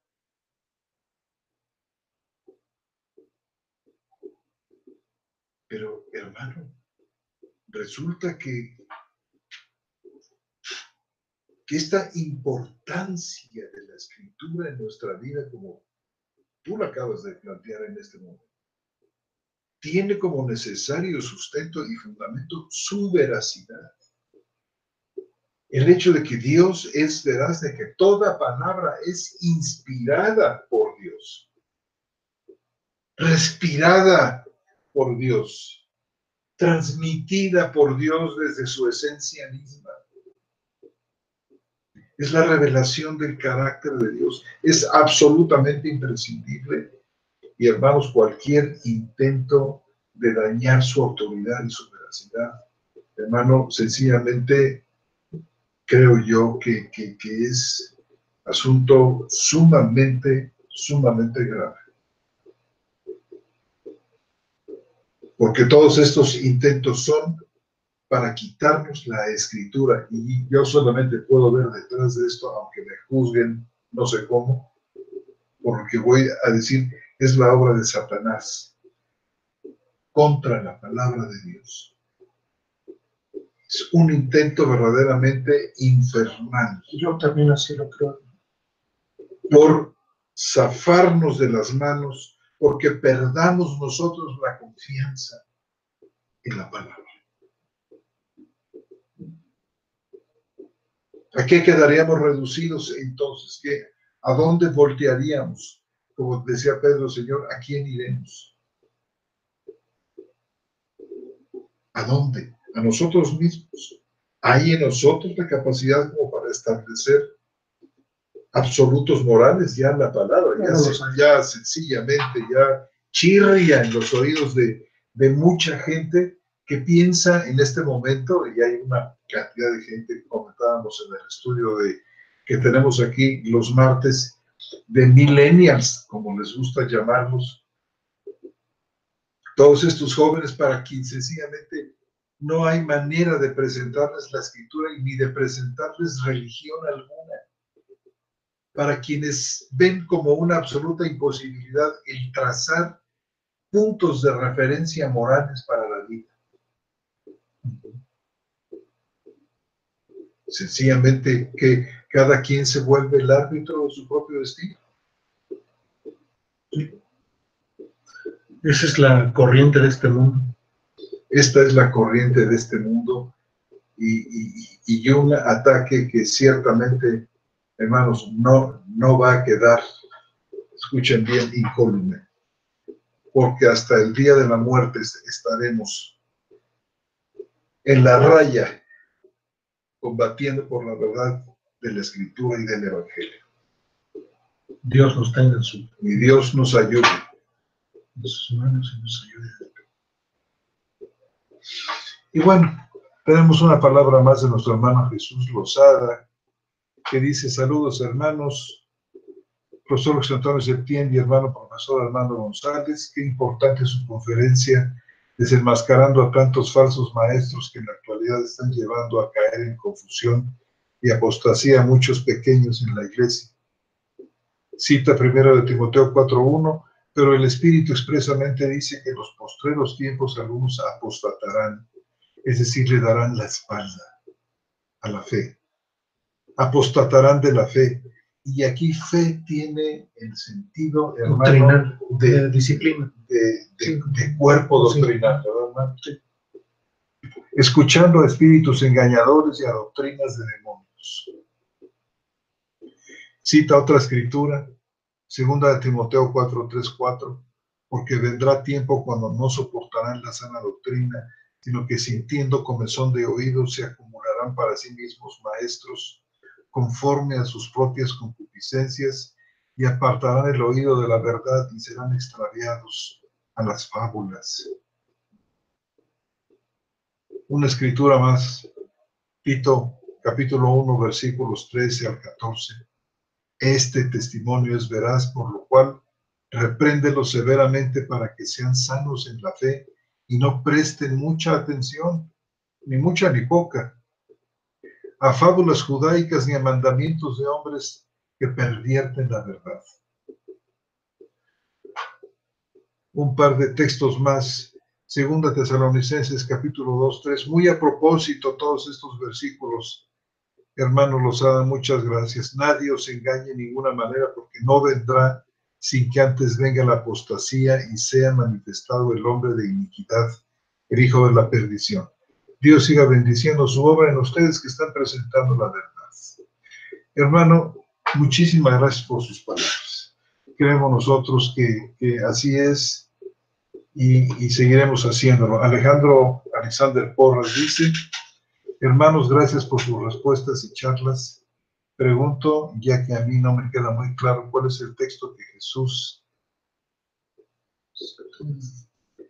Pero, hermano, resulta que esta importancia de la escritura en nuestra vida, como tú la acabas de plantear en este momento, tiene como necesario sustento y fundamento su veracidad. El hecho de que Dios es veraz, de que toda palabra es inspirada por Dios, respirada por Dios, transmitida por Dios desde su esencia misma. Es la revelación del carácter de Dios. Es absolutamente imprescindible. Y hermanos, cualquier intento de dañar su autoridad y su veracidad, hermano, sencillamente creo yo que es asunto sumamente grave. Porque todos estos intentos son para quitarnos la escritura. Y yo solamente puedo ver detrás de esto, aunque me juzguen, no sé cómo, por lo que voy a decir, es la obra de Satanás contra la palabra de Dios. Es un intento verdaderamente infernal. Yo también así lo creo. Por zafarnos de las manos, porque perdamos nosotros la confianza en la palabra. ¿A qué quedaríamos reducidos entonces? ¿A dónde voltearíamos? Como decía Pedro, Señor, ¿a quién iremos? ¿A dónde? A nosotros mismos. ¿Hay en nosotros la capacidad como para establecer absolutos morales? Ya la palabra, ya sencillamente, ya chirria en los oídos de mucha gente que piensa en este momento, y hay una cantidad de gente que comentábamos en el estudio que tenemos aquí los martes, de millennials, como les gusta llamarlos, todos estos jóvenes para quien sencillamente no hay manera de presentarles la escritura y ni de presentarles religión alguna, para quienes ven como una absoluta imposibilidad el trazar puntos de referencia morales para la vida. Sencillamente que cada quien se vuelve el árbitro de su propio destino. Esa es la corriente de este mundo. Esta es la corriente de este mundo y un ataque que ciertamente, hermanos, no va a quedar, escuchen bien, incólume, porque hasta el día de la muerte estaremos en la raya combatiendo por la verdad de la Escritura y del Evangelio. Dios nos tenga en su... Y Dios nos ayude. De sus manos y nos ayude. Y bueno, tenemos una palabra más de nuestro hermano Jesús Lozada, que dice: saludos hermanos, profesor José Antonio Septién y hermano profesor Armando González, qué importante su conferencia, desenmascarando a tantos falsos maestros que en la actualidad están llevando a caer en confusión y apostasía a muchos pequeños en la iglesia. Cita primero de Timoteo 4:1, pero el Espíritu expresamente dice que en los postreros tiempos algunos apostatarán, es decir, le darán la espalda a la fe. Apostatarán de la fe. Y aquí fe tiene el sentido, hermano, de disciplina, de cuerpo doctrinal, ¿verdad? Sí. Escuchando a espíritus engañadores y a doctrinas de demonios. Cita otra escritura, segunda de Timoteo 4:3-4. porque vendrá tiempo cuando no soportarán la sana doctrina, sino que sintiendo comezón de oídos se acumularán para sí mismos maestros, conforme a sus propias concupiscencias, y apartarán el oído de la verdad y serán extraviados a las fábulas. Una escritura más, Tito, capítulo 1, versículos 13 al 14. Este testimonio es veraz, por lo cual repréndelos severamente para que sean sanos en la fe y no presten mucha atención, ni mucha ni poca, a fábulas judaicas ni a mandamientos de hombres que pervierten la verdad. Un par de textos más, 2 Tesalonicenses capítulo 2, 3, muy a propósito todos estos versículos. Hermano Lozada, muchas gracias. Nadie os engañe en ninguna manera, porque no vendrá sin que antes venga la apostasía y sea manifestado el hombre de iniquidad, el hijo de la perdición. Dios siga bendiciendo su obra en ustedes que están presentando la verdad. Hermano, muchísimas gracias por sus palabras. Creemos nosotros que así es y seguiremos haciéndolo. Alexander Porras dice: hermanos, gracias por sus respuestas y charlas. Pregunto, ya que a mí no me queda muy claro, ¿cuál es el texto que Jesús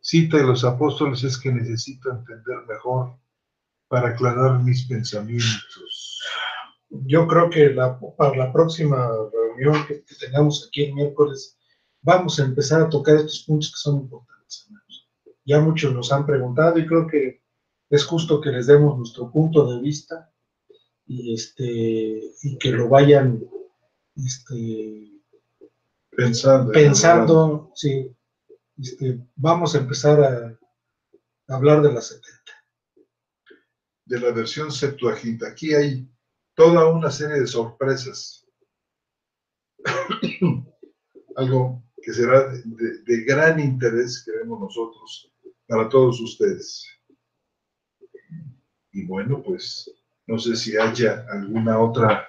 cita de los apóstoles? Es que necesito entender mejor para aclarar mis pensamientos. Yo creo que para la próxima reunión que tengamos aquí el miércoles, vamos a empezar a tocar estos puntos que son importantes, hermanos. Ya muchos nos han preguntado y creo que es justo que les demos nuestro punto de vista y que lo vayan pensando. Sí, vamos a empezar a hablar de la 70. De la versión Septuaginta. Aquí hay toda una serie de sorpresas. Algo que será de gran interés, creemos nosotros, para todos ustedes. Y bueno, pues no sé si haya alguna otra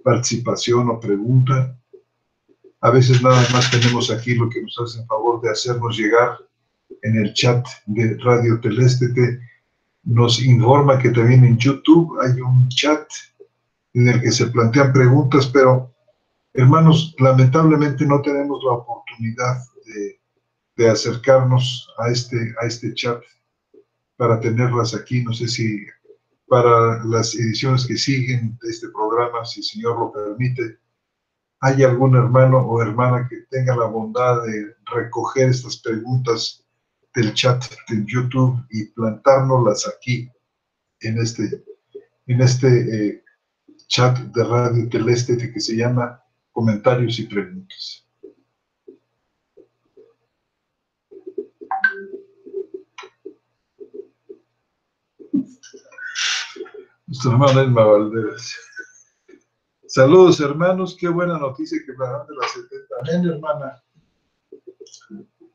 participación o pregunta. A veces nada más tenemos aquí lo que nos hacen favor de hacernos llegar en el chat de Radio Teleste. Nos informa que también en YouTube hay un chat en el que se plantean preguntas, pero hermanos, lamentablemente no tenemos la oportunidad de acercarnos a este chat para tenerlas aquí. No sé si para las ediciones que siguen de este programa, si el Señor lo permite, hay algún hermano o hermana que tenga la bondad de recoger estas preguntas del chat de YouTube y plantárnoslas aquí en este chat de Radio Teleste que se llama Comentarios y Preguntas. Nuestro hermano Elma Valdez. Saludos, hermanos, qué buena noticia que hablarán de las 70. Amén, hermana.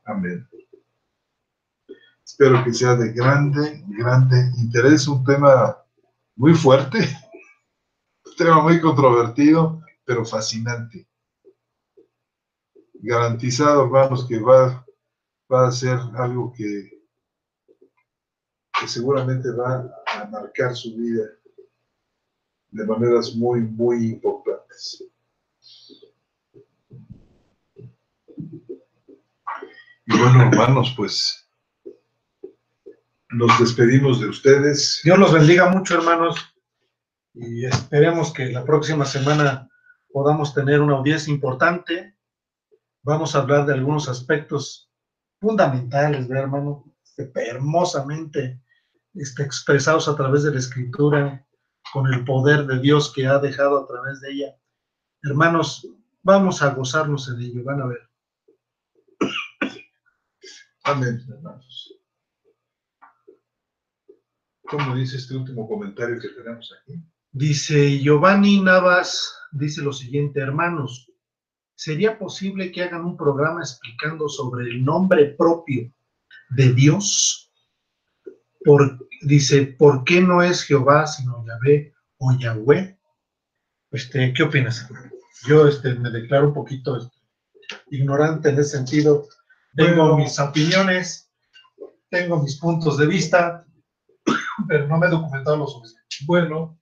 Amén. Espero que sea de grande interés, un tema muy fuerte, un tema muy controvertido, pero fascinante. Garantizado, hermanos, que va a ser algo que seguramente va a marcar su vida de maneras muy importantes. Y bueno, hermanos, pues nos despedimos de ustedes. Dios los bendiga mucho, hermanos, y esperemos que la próxima semana podamos tener una audiencia importante. Vamos a hablar de algunos aspectos fundamentales, ¿verdad, hermano? Hermosamente expresados a través de la Escritura, con el poder de Dios que ha dejado a través de ella. Hermanos, vamos a gozarnos en ello, van a ver. Amén, hermanos. ¿Cómo dice este último comentario que tenemos aquí? Dice Giovanni Navas, dice lo siguiente: hermanos, ¿sería posible que hagan un programa explicando sobre el nombre propio de Dios? Dice, ¿por qué no es Jehová sino Yahvé o Yahweh? ¿Qué opinas? Yo me declaro un poquito ignorante en ese sentido. Tengo mis opiniones, tengo mis puntos de vista, pero no me he documentado lo suficiente. Bueno,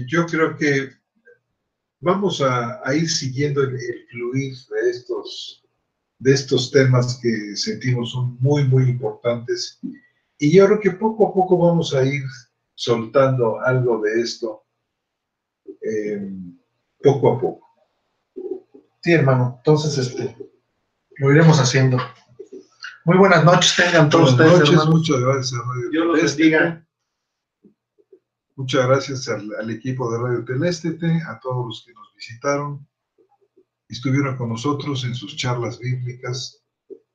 yo creo que vamos a ir siguiendo el fluir de estos temas que sentimos son muy, muy importantes. Y yo creo que poco a poco vamos a ir soltando algo de esto, poco a poco. Sí, hermano. Entonces, lo iremos haciendo. Muy buenas noches tengan todos Buenas ustedes, noches, hermanos. muchas gracias a Radio Dios los Teléstete. bendiga. Muchas gracias al equipo de Radio Teléstete, a todos los que nos visitaron, estuvieron con nosotros en sus charlas bíblicas.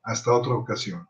Hasta otra ocasión.